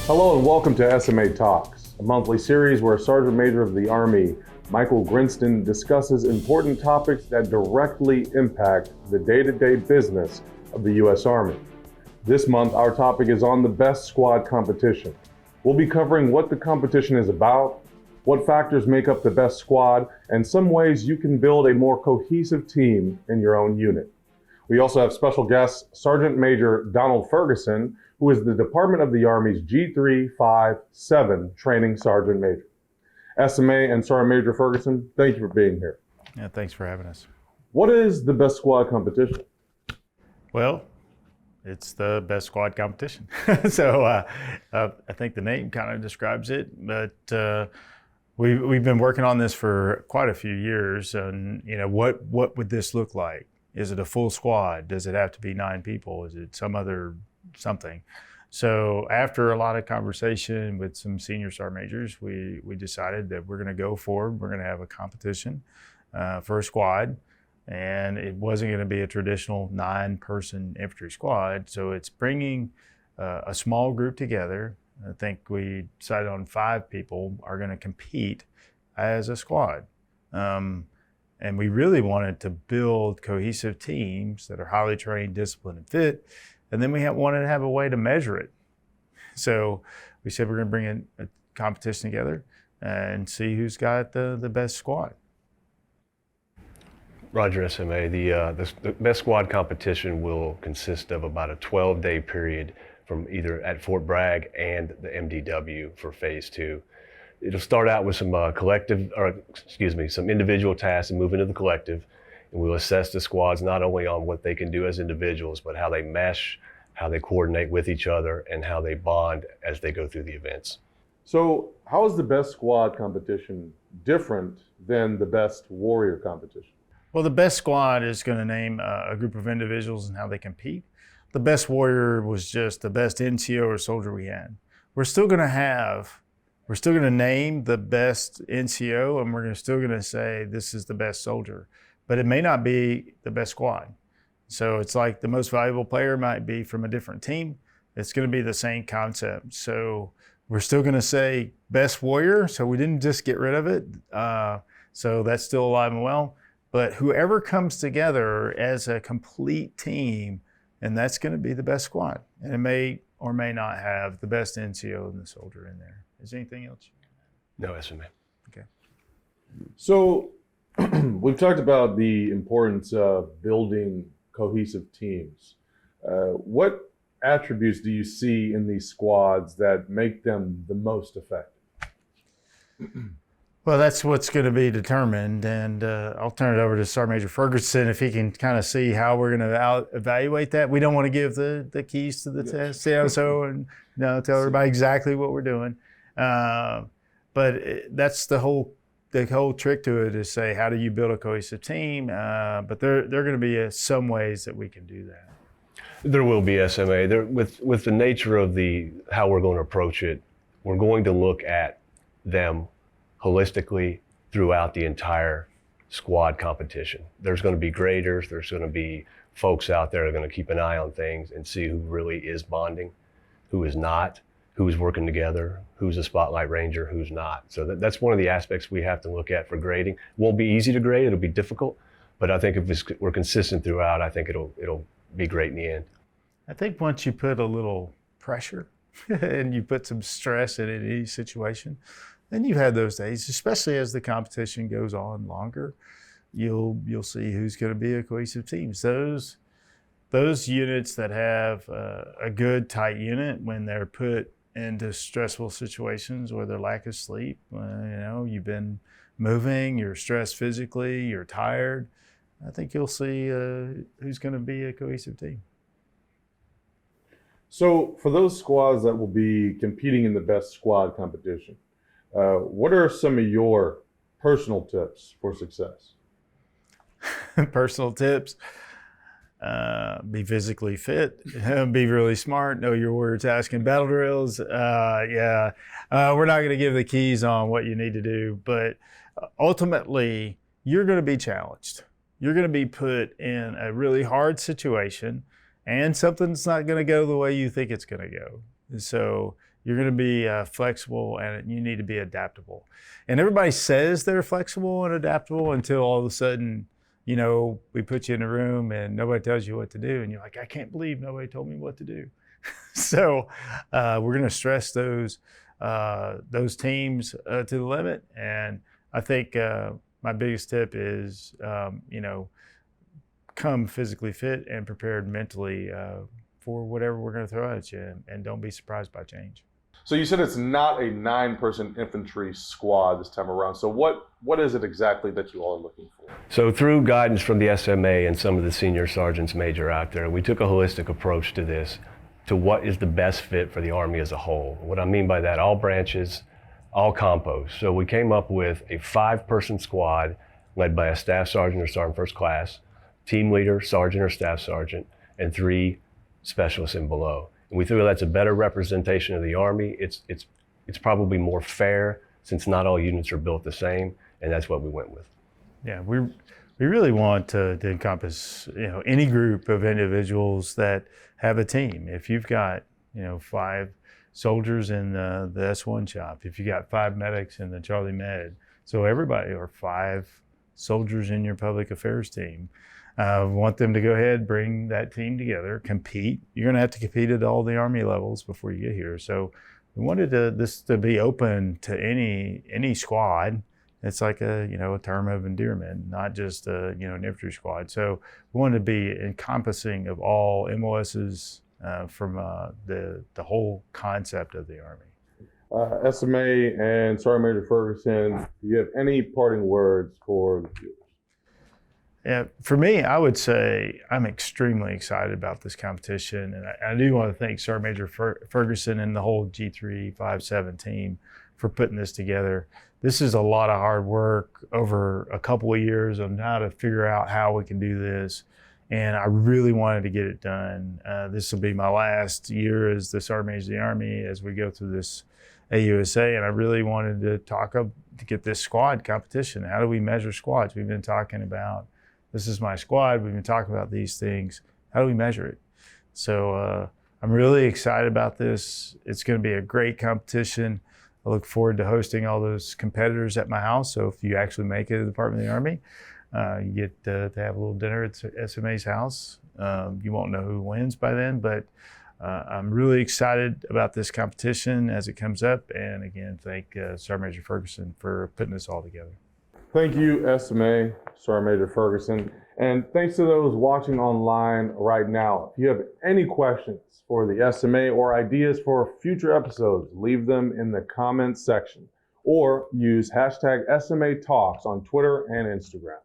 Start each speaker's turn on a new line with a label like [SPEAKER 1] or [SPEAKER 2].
[SPEAKER 1] Hello and welcome to SMA Talks, a monthly series where Sergeant Major of the Army, Michael Grinston, discusses important topics that directly impact the day-to-day business of the U.S. Army. This month, our topic is on the best squad competition. We'll be covering what the competition is about, what factors make up the best squad, and some ways you can build a more cohesive team in your own unit. We also have special guest Sergeant Major Donald Ferguson, who is the Department of the Army's G357 Training Sergeant Major. SMA and Sergeant Major Ferguson, thank you for being here.
[SPEAKER 2] Yeah, thanks for having us.
[SPEAKER 1] What is the best squad competition?
[SPEAKER 2] Well, it's the best squad competition. So I think the name kind of describes it, but we've been working on this for quite a few years. And what would this look like? Is it a full squad? Does it have to be 9 people? Is it some other something? So after a lot of conversation with some senior sergeant majors, we decided that we're going to go forward. We're going to have a competition for a squad, and it wasn't going to be a traditional 9-person infantry squad. So it's bringing a small group together. I think we decided on 5 people are going to compete as a squad. And we really wanted to build cohesive teams that are highly trained, disciplined, and fit. And then we wanted to have a way to measure it. So we said we're going to bring in a competition together and see who's got the best squad.
[SPEAKER 3] Roger, SMA. The best squad competition will consist of about a 12-day period from either at Fort Bragg and the MDW for phase 2. It'll start out with some some individual tasks and move into the collective. And we'll assess the squads not only on what they can do as individuals, but how they mesh, how they coordinate with each other, and how they bond as they go through the events.
[SPEAKER 1] So how is the best squad competition different than the best warrior competition?
[SPEAKER 2] Well, the best squad is going to name a group of individuals and how they compete. The best warrior was just the best NCO or soldier we had. We're still going to name the best NCO, and we're still going to say this is the best soldier, but it may not be the best squad. So it's like the most valuable player might be from a different team. It's going to be the same concept. So we're still going to say best warrior, so we didn't just get rid of it. So that's still alive and well. But whoever comes together as a complete team, and that's going to be the best squad. And it may or may not have the best NCO and the soldier in there. Is there anything else?
[SPEAKER 3] No, SMA.
[SPEAKER 2] Okay.
[SPEAKER 1] So we've talked about the importance of building cohesive teams. What attributes do you see in these squads that make them the most effective?
[SPEAKER 2] Well, that's what's going to be determined, and I'll turn it over to Sergeant Major Ferguson if he can kind of see how we're going to evaluate that. We don't want to give the keys to the test, and tell everybody exactly what we're doing. But that's the whole trick to it, is say, how do you build a cohesive team? But there are going to be some ways that we can do that.
[SPEAKER 3] There will be, SMA. With the nature of how we're going to approach it, we're going to look at them holistically throughout the entire squad competition. There's going to be graders. There's going to be folks out there that are going to keep an eye on things and see who really is bonding, who is not, who's working together, who's a spotlight ranger, who's not. So that's one of the aspects we have to look at for grading. It won't be easy to grade, it'll be difficult, but I think if we're consistent throughout, I think it'll be great in the end.
[SPEAKER 2] I think once you put a little pressure and you put some stress in any situation, then you've had those days, especially as the competition goes on longer, you'll see who's going to be a cohesive team. Those units that have a good tight unit, when they're put into stressful situations or their lack of sleep, you've been moving, you're stressed physically, you're tired, I think you'll see who's going to be a cohesive team.
[SPEAKER 1] So for those squads that will be competing in the best squad competition, what are some of your personal tips for success?
[SPEAKER 2] Personal tips? Be physically fit, be really smart, know your warrior task and battle drills. We're not going to give the keys on what you need to do, but ultimately you're going to be challenged. You're going to be put in a really hard situation, and something's not going to go the way you think it's going to go. So You're going to be flexible, and you need to be adaptable. And everybody says they're flexible and adaptable until all of a sudden, we put you in a room and nobody tells you what to do. And you're like, I can't believe nobody told me what to do. So we're going to stress those teams to the limit. And I think my biggest tip is, come physically fit and prepared mentally for whatever we're going to throw at you, and don't be surprised by change.
[SPEAKER 1] So you said it's not a 9-person infantry squad this time around. So what is it exactly that you all are looking for?
[SPEAKER 3] So through guidance from the SMA and some of the senior sergeants major out there, we took a holistic approach to this, to what is the best fit for the Army as a whole. What I mean by that, all branches, all compos. So we came up with a 5-person squad led by a staff sergeant or sergeant first class, team leader, sergeant or staff sergeant, and 3 specialists and below. And we feel that's a better representation of the Army. It's probably more fair since not all units are built the same, and that's what we went with.
[SPEAKER 2] Yeah, we really want to encompass any group of individuals that have a team. If you've got 5 soldiers in the S1 shop, if you got 5 medics in the Charlie Med, so everybody, or 5 soldiers in your public affairs team. Want them to go ahead, bring that team together, compete. You're going to have to compete at all the Army levels before you get here. So we wanted this to be open to any squad. It's like a term of endearment, not just an infantry squad. So we wanted to be encompassing of all MOSs from the whole concept of the Army.
[SPEAKER 1] SMA and Sergeant Major Ferguson, do you have any parting words for the viewers?
[SPEAKER 2] Yeah, for me, I would say I'm extremely excited about this competition, and I do want to thank Sergeant Major Ferguson and the whole G357 team for putting this together. This is a lot of hard work over a couple of years on how to figure out how we can do this, and I really wanted to get it done. This will be my last year as the Sergeant Major of the Army as we go through this AUSA, and I really wanted to get this squad competition. How do we measure squads? We've been talking about, this is my squad. We've been talking about these things. How do we measure it? So I'm really excited about this. It's going to be a great competition. I look forward to hosting all those competitors at my house. So if you actually make it to the Department of the Army, you get to have a little dinner at SMA's house. You won't know who wins by then, but I'm really excited about this competition as it comes up. And again, thank Sergeant Major Ferguson for putting this all together.
[SPEAKER 1] Thank you, SMA, Sergeant Major Ferguson. And thanks to those watching online right now. If you have any questions for the SMA or ideas for future episodes, leave them in the comments section or use hashtag SMA Talks on Twitter and Instagram.